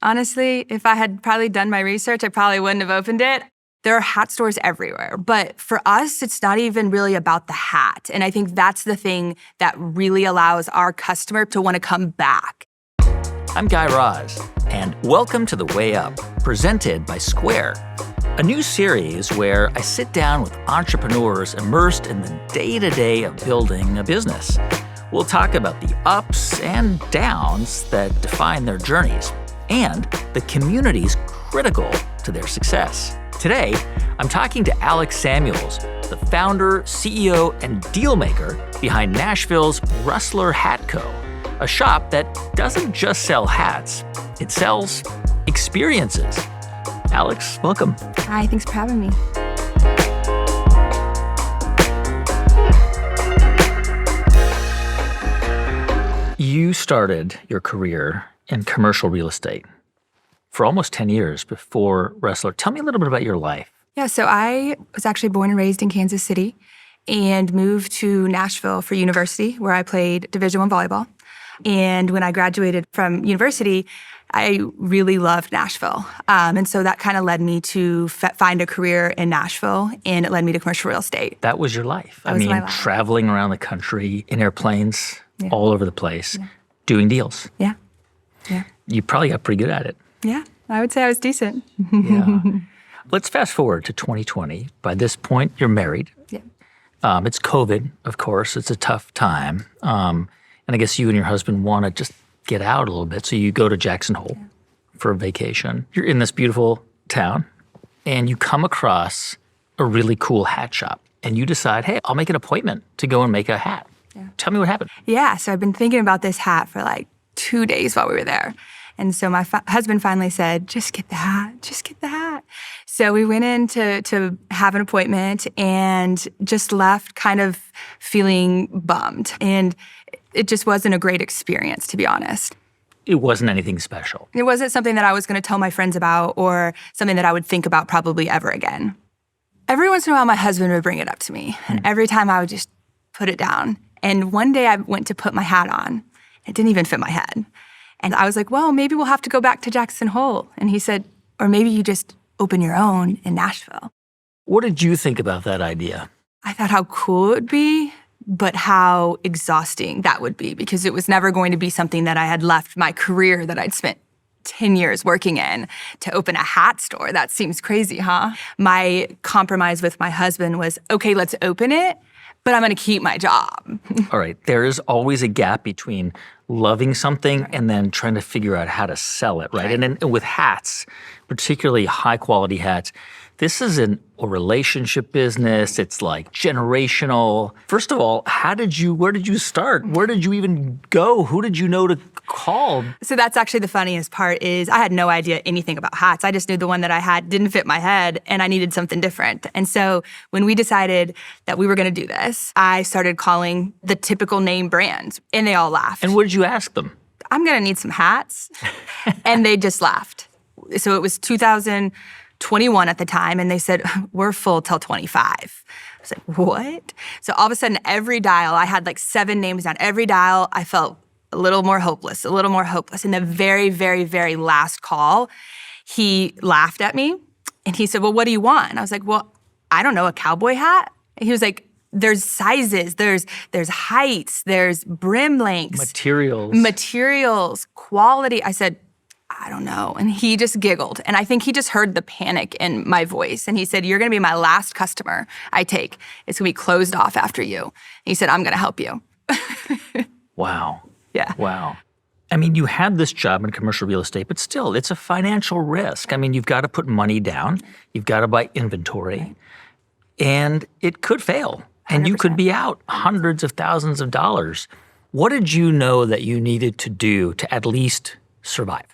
Honestly, if I had probably done my research, I probably wouldn't have opened it. There are hat stores everywhere. But for us, it's not even really about the hat. And I think that's the thing that really allows our customer to want to come back. I'm Guy Raz, and welcome to The Way Up, presented by Square, a new series where I sit down with entrepreneurs immersed in the day-to-day of building a business. We'll talk about the ups and downs that define their journeys and the communities critical to their success. Today, I'm talking to Alex Samuels, the founder, CEO, and dealmaker behind Nashville's Rustler Hat Co., a shop that doesn't just sell hats, it sells experiences. Alex, welcome. Hi, thanks for having me. You started your career in commercial real estate for almost 10 years before Rustler. Tell me a little bit about your life. Yeah, so I was actually born and raised in Kansas City and moved to Nashville for university, where I played Division I volleyball. And when I graduated from university, I really loved Nashville. And so that kind of led me to find a career in Nashville, and it led me to commercial real estate. That was your life. That was my life. Traveling around the country in airplanes all over the place, doing deals. Yeah. You probably got pretty good at it. Yeah, I would say I was decent. Yeah. Let's fast forward to 2020. By this point, you're married. Yeah. It's COVID, of course. It's a tough time. And I guess you and your husband want to just get out a little bit. So you go to Jackson Hole for a vacation. You're in this beautiful town, and you come across a really cool hat shop. And you decide, hey, I'll make an appointment to go and make a hat. Yeah. Tell me what happened. Yeah, so I've been thinking about this hat for like 2 days while we were there. And so my husband finally said, just get the hat. So we went in to have an appointment and just left kind of feeling bummed. And it just wasn't a great experience, to be honest. It wasn't anything special. It wasn't something that I was going to tell my friends about or something that I would think about probably ever again. Every once in a while, my husband would bring it up to me. And every time I would just put it down. And one day I went to put my hat on. It didn't even fit my head. And I was like, well, maybe we'll have to go back to Jackson Hole. And he said, or maybe you just open your own in Nashville. What did you think about that idea? I thought how cool it would be, but how exhausting that would be, because it was never going to be something that I had left my career that I'd spent 10 years working in to open a hat store. That seems crazy, huh? My compromise with my husband was, okay, let's open it, but I'm going to keep my job. All right. There is always a gap between loving something and then trying to figure out how to sell it, right? And with hats, particularly high-quality hats, this isn't a relationship business. It's like generational. First of all, where did you start? Where did you even go? Who did you know to call? So that's actually the funniest part is I had no idea anything about hats. I just knew the one that I had didn't fit my head and I needed something different. And so when we decided that we were going to do this, I started calling the typical name brands and they all laughed. And what did you ask them? I'm going to need some hats. And they just laughed. So it was 2021 at the time, and they said, we're full till 25. I was like, what? So all of a sudden, every dial, I had like 7 names down. Every dial, I felt a little more hopeless. In the very, very, very last call, he laughed at me, and he said, well, what do you want? And I was like, well, I don't know, a cowboy hat? And he was like, there's sizes, there's heights, there's brim lengths. Materials, quality. I said, I don't know. And he just giggled. And I think he just heard the panic in my voice. And he said, you're going to be my last customer I take. It's going to be closed off after you. And he said, I'm going to help you. Wow. Yeah. Wow. I mean, you had this job in commercial real estate, but still, it's a financial risk. I mean, you've got to put money down. You've got to buy inventory. And it could fail. And 100%. You could be out hundreds of thousands of dollars. What did you know that you needed to do to at least survive?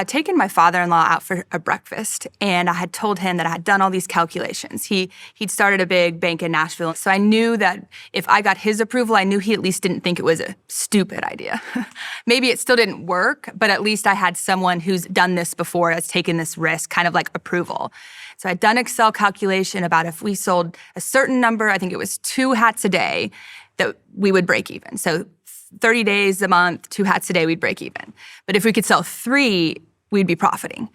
Taken my father-in-law out for a breakfast, and I had told him that I had done all these calculations. He'd started a big bank in Nashville, so I knew that if I got his approval, I knew he at least didn't think it was a stupid idea. Maybe it still didn't work, but at least I had someone who's done this before, has taken this risk, kind of like approval. So I'd done Excel calculation about if we sold a certain number, I think it was 2 hats a day, that we would break even. So 30 days a month, 2 hats a day, we'd break even. But if we could sell 3 we'd be profiting.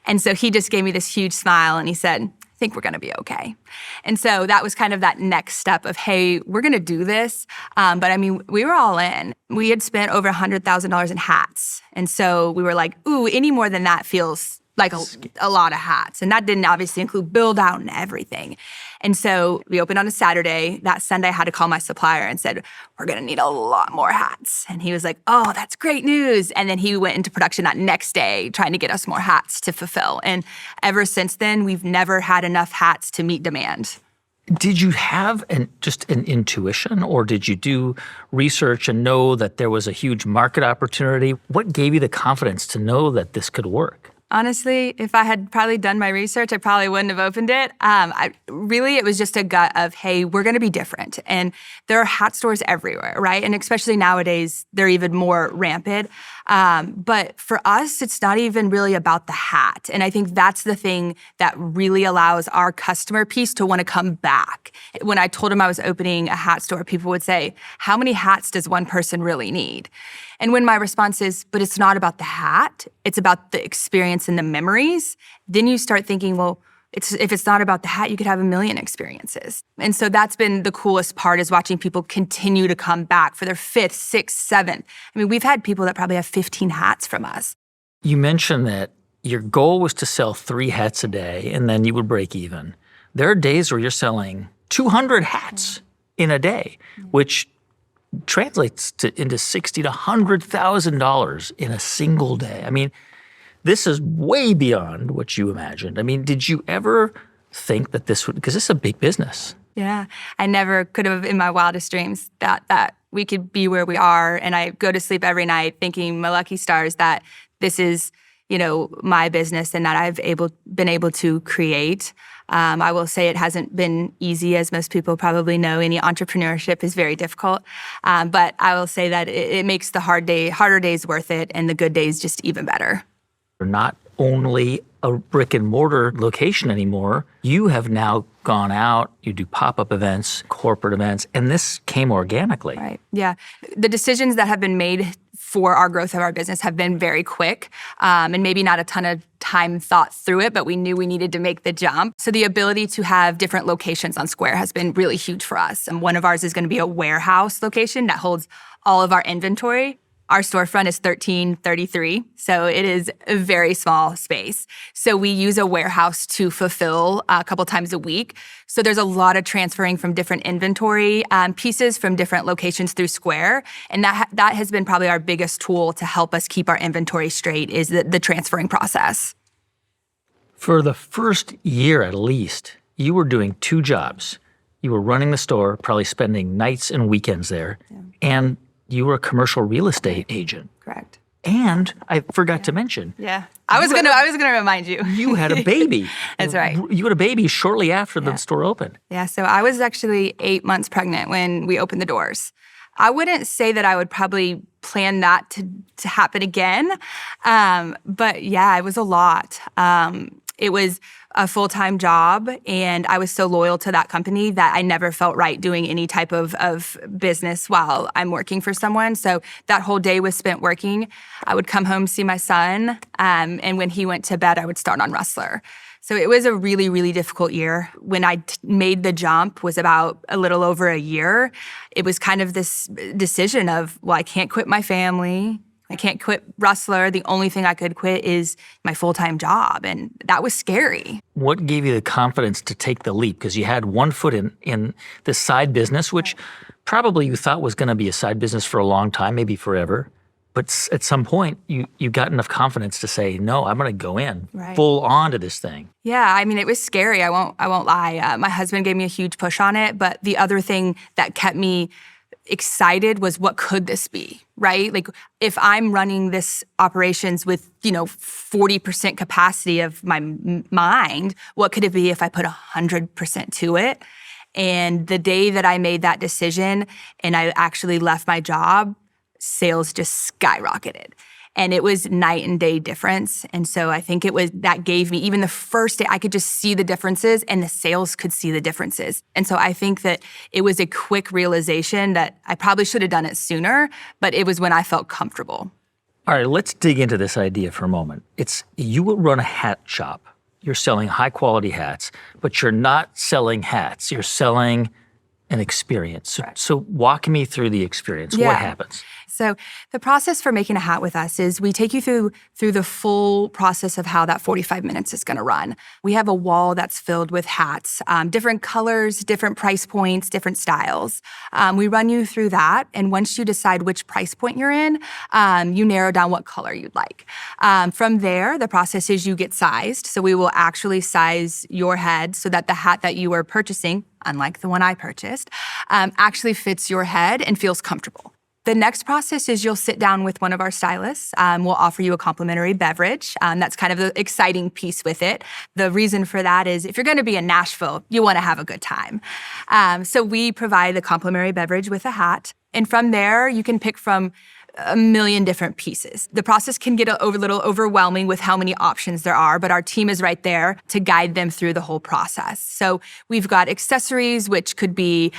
And so he just gave me this huge smile and he said, I think we're going to be okay. And so that was kind of that next step of, hey, we're going to do this. But I mean, we were all in. We had spent over $100,000 in hats. And so we were like, ooh, any more than that feels like a lot of hats. And that didn't obviously include build out and everything. And so we opened on a Saturday. That Sunday, I had to call my supplier and said, we're going to need a lot more hats. And he was like, oh, that's great news. And then he went into production that next day trying to get us more hats to fulfill. And ever since then, we've never had enough hats to meet demand. Did you have just an intuition, or did you do research and know that there was a huge market opportunity? What gave you the confidence to know that this could work? Honestly, if I had probably done my research, I probably wouldn't have opened it. It was just a gut of, hey, we're going to be different. And there are hat stores everywhere, right? And especially nowadays, they're even more rampant. But for us, it's not even really about the hat. And I think that's the thing that really allows our customer piece to want to come back. When I told them I was opening a hat store, people would say, how many hats does one person really need? And when my response is, but it's not about the hat, it's about the experience and the memories, then you start thinking, well, if it's not about the hat, you could have a million experiences. And so that's been the coolest part, is watching people continue to come back for their 5th, 6th, 7th. I mean, we've had people that probably have 15 hats from us. You mentioned that your goal was to sell 3 hats a day and then you would break even. There are days where you're selling 200 hats in a day, which translates into $60,000 to $100,000 in a single day. I mean, this is way beyond what you imagined. I mean, did you ever think that this would, because this is a big business? Yeah, I never could have in my wildest dreams that we could be where we are. And I go to sleep every night thinking, my lucky stars, that this is, my business and that I've been able to create. I will say it hasn't been easy, as most people probably know. Any entrepreneurship is very difficult. But I will say that it makes the harder days worth it, and the good days just even better. You're not only a brick and mortar location anymore. You have now gone out, you do pop-up events, corporate events, and this came organically. Right, yeah. The decisions that have been made for our growth of our business have been very quick, and maybe not a ton of time thought through it, but we knew we needed to make the jump. So the ability to have different locations on Square has been really huge for us. And one of ours is going to be a warehouse location that holds all of our inventory. Our storefront is 1333, so it is a very small space. So we use a warehouse to fulfill a couple times a week. So there's a lot of transferring from different inventory pieces from different locations through Square. And that has been probably our biggest tool to help us keep our inventory straight, is the transferring process. For the first year at least, you were doing 2 jobs. You were running the store, probably spending nights and weekends there, and you were a commercial real estate agent. Correct. And I forgot to mention. Yeah. I was gonna remind you. You had a baby. That's right. You had a baby shortly after the store opened. Yeah, so I was actually 8 months pregnant when we opened the doors. I wouldn't say that I would probably plan that to happen again. But yeah, it was a lot. It was a full-time job, and I was so loyal to that company that I never felt right doing any type of business while I'm working for someone. So that whole day was spent working. I would come home, see my son, and when he went to bed, I would start on Rustler. So it was a really, really difficult year. When I made the jump was about a little over a year. It was kind of this decision of, well, I can't quit my family. I can't quit Rustler. The only thing I could quit is my full-time job, and that was scary. What gave you the confidence to take the leap? Because you had one foot in this side business, which probably you thought was going to be a side business for a long time, maybe forever. But at some point, you got enough confidence to say, no, I'm going to go in full on to this thing. Yeah, I mean, it was scary. I won't lie. My husband gave me a huge push on it, but the other thing that kept me excited was, what could this be, right? Like, if I'm running this operations with, 40% capacity of my mind, what could it be if I put 100% to it? And the day that I made that decision and I actually left my job, sales just skyrocketed. And it was night and day difference. And so I think that gave me, even the first day, I could just see the differences, and the sales could see the differences. And so I think that it was a quick realization that I probably should have done it sooner, but it was when I felt comfortable. All right, let's dig into this idea for a moment. You will run a hat shop. You're selling high quality hats, but you're not selling hats. You're selling an experience. So walk me through the experience. Yeah. What happens? So the process for making a hat with us is we take you through the full process of how that 45 minutes is going to run. We have a wall that's filled with hats, different colors, different price points, different styles. We run you through that, and once you decide which price point you're in, you narrow down what color you'd like. From there, the process is you get sized. So we will actually size your head so that the hat that you are purchasing, unlike the one I purchased, actually fits your head and feels comfortable. The next process is you'll sit down with one of our stylists. We'll offer you a complimentary beverage. That's kind of the exciting piece with it. The reason for that is if you're going to be in Nashville, you want to have a good time. So we provide a complimentary beverage with a hat. And from there, you can pick from a million different pieces. The process can get a little overwhelming with how many options there are, but our team is right there to guide them through the whole process. So we've got accessories, which could be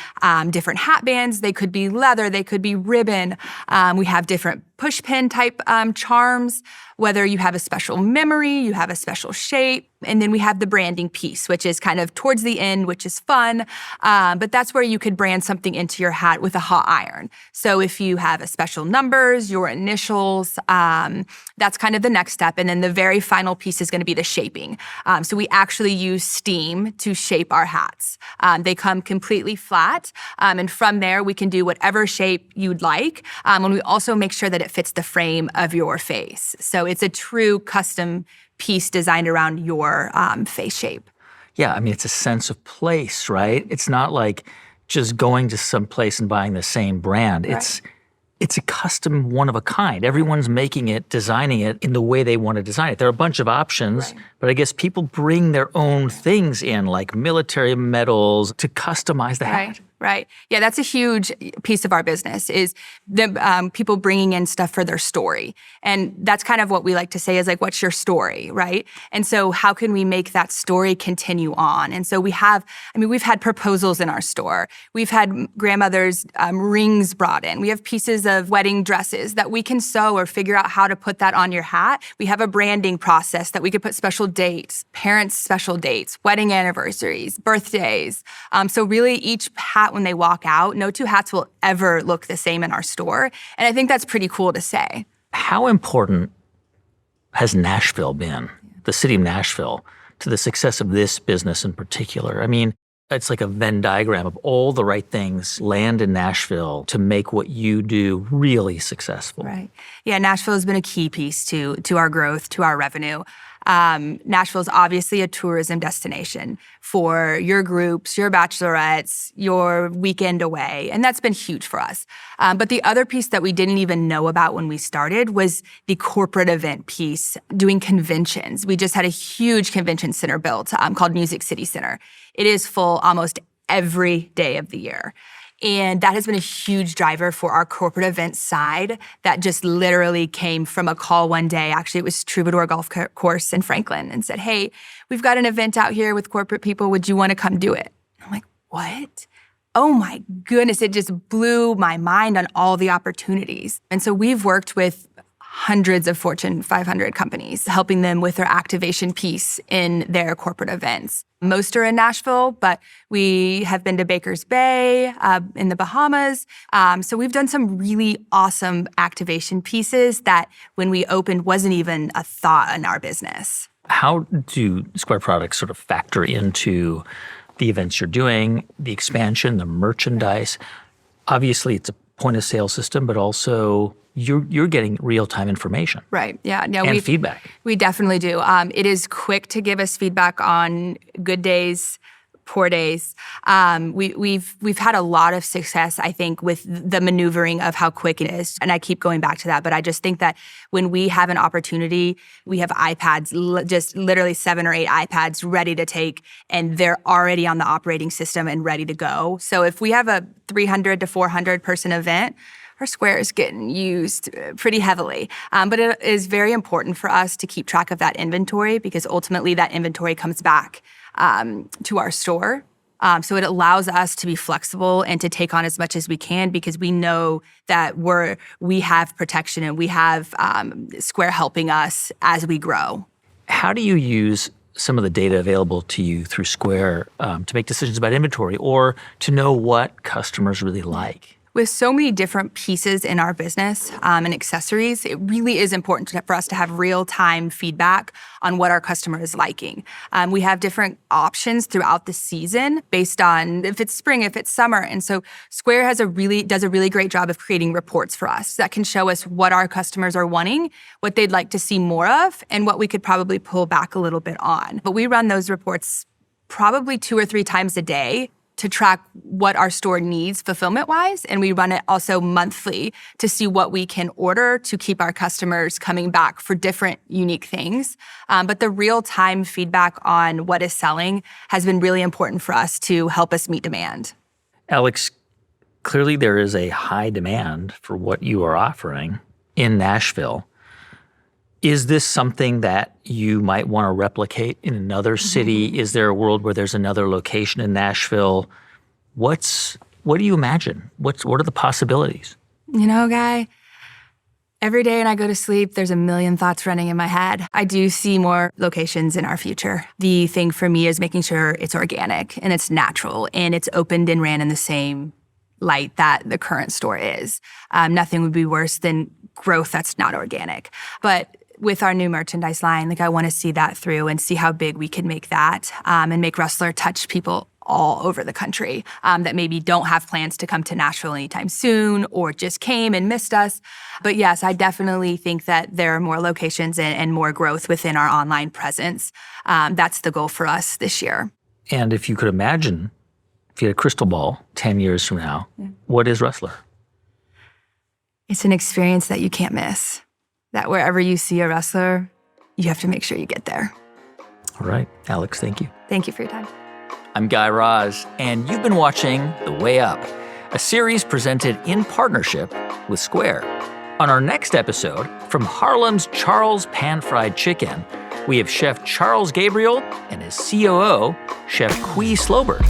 different hat bands. They could be leather. They could be ribbon. We have different push pin type charms, whether you have a special memory, you have a special shape. And then we have the branding piece, which is kind of towards the end, which is fun. But that's where you could brand something into your hat with a hot iron. So if you have a special numbers, your initials, that's kind of the next step. And then the very final piece is going to be the shaping. So we actually use steam to shape our hats. They come completely flat. And from there, we can do whatever shape you'd like. And we also make sure that it fits the frame of your face. So it's a true custom piece designed around your face shape. Yeah, I mean, it's a sense of place, right? It's not like just going to some place and buying the same brand. Right. It's a custom one of a kind. Everyone's making it, designing it in the way they want to design it. There are a bunch of options, but I guess people bring their own things in, like military medals, to customize the hat. Right. Yeah, that's a huge piece of our business is the people bringing in stuff for their story. And that's kind of what we like to say is like, what's your story, right? And so how can we make that story continue on? And so we've had proposals in our store. We've had grandmother's rings brought in. We have pieces of wedding dresses that we can sew or figure out how to put that on your hat. We have a branding process that we could put special dates, parents' special dates, wedding anniversaries, birthdays. So really each hat when they walk out, no two hats will ever look the same in our store. And I think that's pretty cool to say. How important has Nashville been, the city of Nashville, to the success of this business in particular? I mean, it's like a Venn diagram of all the right things land in Nashville to make what you do really successful. Right. Yeah, Nashville has been a key piece to our growth, to our revenue. Nashville is obviously a tourism destination for your groups, your bachelorettes, your weekend away, and that's been huge for us. But the other piece that we didn't even know about when we started was the corporate event piece, doing conventions. We just had a huge convention center built called Music City Center. It is full almost every day of the year. And that has been a huge driver for our corporate events side that just literally came from a call one day. Actually, it was Troubadour Golf Course in Franklin and said, hey, we've got an event out here with corporate people. Would you want to come do it? I'm like, what? Oh my goodness, it just blew my mind on all the opportunities. And so we've worked with hundreds of Fortune 500 companies, helping them with their activation piece in their corporate events. Most are in Nashville, but we have been to Baker's Bay, in the Bahamas. So we've done some really awesome activation pieces that when we opened wasn't even a thought in our business. How do Square products sort of factor into the events you're doing, the expansion, the merchandise? Obviously, it's a point of sale system, but also you're getting real-time information. Right, yeah. No, and feedback. We definitely do. It is quick to give us feedback on good days, poor days. We've had a lot of success, I think, with the maneuvering of how quick it is. And I keep going back to that, but I just think that when we have an opportunity, we have iPads, just literally 7 or 8 iPads ready to take, and they're already on the operating system and ready to go. So if we have a 300 to 400 person event, our Square is getting used pretty heavily. But it is very important for us to keep track of that inventory because ultimately that inventory comes back to our store So it allows us to be flexible and to take on as much as we can because we know that we have protection and we have Square helping us as we grow. How do you use some of the data available to you through Square to make decisions about inventory or to know what customers really like? With so many different pieces in our business and accessories, it really is important for us to have real-time feedback on what our customer is liking. We have different options throughout the season based on if it's spring, if it's summer. And so Square does a really great job of creating reports for us that can show us what our customers are wanting, what they'd like to see more of, and what we could probably pull back a little bit on. But we run those reports probably 2 or 3 times a day to track what our store needs fulfillment-wise, and we run it also monthly to see what we can order to keep our customers coming back for different unique things. But the real-time feedback on what is selling has been really important for us to help us meet demand. Alex, clearly there is a high demand for what you are offering in Nashville. Is this something that you might want to replicate in another city? Is there a world where there's another location in Nashville? What do you imagine? What are the possibilities? You know, Guy, every day when I go to sleep, there's a million thoughts running in my head. I do see more locations in our future. The thing for me is making sure it's organic and it's natural and it's opened and ran in the same light that the current store is. Nothing would be worse than growth that's not organic. But with our new merchandise line, I want to see that through and see how big we can make that and make Rustler touch people all over the country that maybe don't have plans to come to Nashville anytime soon or just came and missed us. But yes, I definitely think that there are more locations and more growth within our online presence. That's the goal for us this year. And if you could imagine, if you had a crystal ball 10 years from now, what is Rustler? It's an experience that you can't miss. That wherever you see a Rustler, you have to make sure you get there. All right. Alex, thank you. Thank you for your time. I'm Guy Raz, and you've been watching The Way Up, a series presented in partnership with Square. On our next episode, from Harlem's Charles Pan-Fried Chicken, we have Chef Charles Gabriel and his COO, Chef Qui Slobert.